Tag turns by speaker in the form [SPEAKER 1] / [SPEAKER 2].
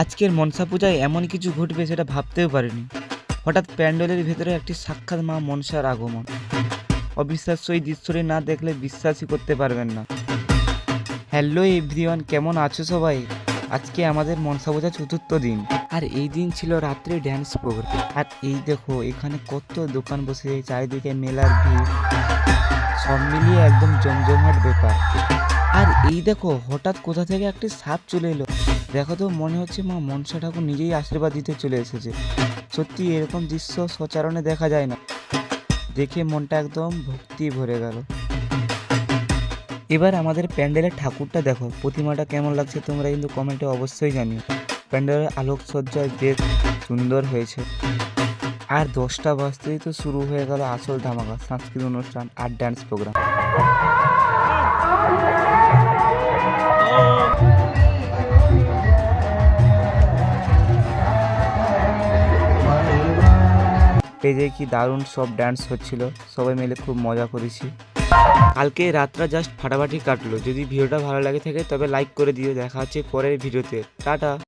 [SPEAKER 1] আজকের মনসা পূজায় এমন কিছু ঘটবে সেটা ভাবতেও পারিনি। হঠাৎ প্যান্ডেলের ভেতরে একটি সাক্ষাৎ মা মনসার আগমন। অবিশ্বাস্য এই দৃশ্যটি না দেখলে বিশ্বাসই করতে পারবেন না। হ্যালো এভরিওয়ান, কেমন আছো সবাই? আজকে আমাদের মনসা পূজা চতুর্থ দিন, আর এই দিন ছিল রাত্রে ড্যান্স প্রোগ্রাম। আর এই দেখো এখানে কত দোকান বসে, চারিদিকে মেলার ভিড়, সব মিলিয়ে একদম জমজমাট ব্যাপার। আর এই দেখো হঠাৎ কোথা থেকে একটি সাপ চলে এলো। দেখো তো, মনে হচ্ছে মা মনসা ঠাকুর নিজেই আশীর্বাদ দিতে চলে এসেছে। সত্যি এরকম দৃশ্য সচরাচর দেখা যায় না। দেখে মনটা একদম ভক্তি ভরে গেল। এবার আমাদের প্যান্ডেলের ঠাকুরটা দেখো, প্রতিমাটা কেমন লাগছে তোমরা কিন্তু কমেন্টে অবশ্যই জানিও। প্যান্ডেলের আলোকসজ্জায় বেশ সুন্দর হয়েছে। আর 10টা বাজতেই তো শুরু হয়ে গেল আসল ধামাকা, সাংস্কৃতিক অনুষ্ঠান আর ড্যান্স প্রোগ্রাম। স্টেজে কি দারুণ সব ডান্স হচ্ছিল, সবাই মিলে খুব মজা করেছি। কালকে রাতটা জাস্ট ফাটাফাটি কাটলো। যদি ভিডিওটা ভালো লাগে থাকে তবে লাইক করে দিও। দেখা হচ্ছে পরের ভিডিওতে। টাটা।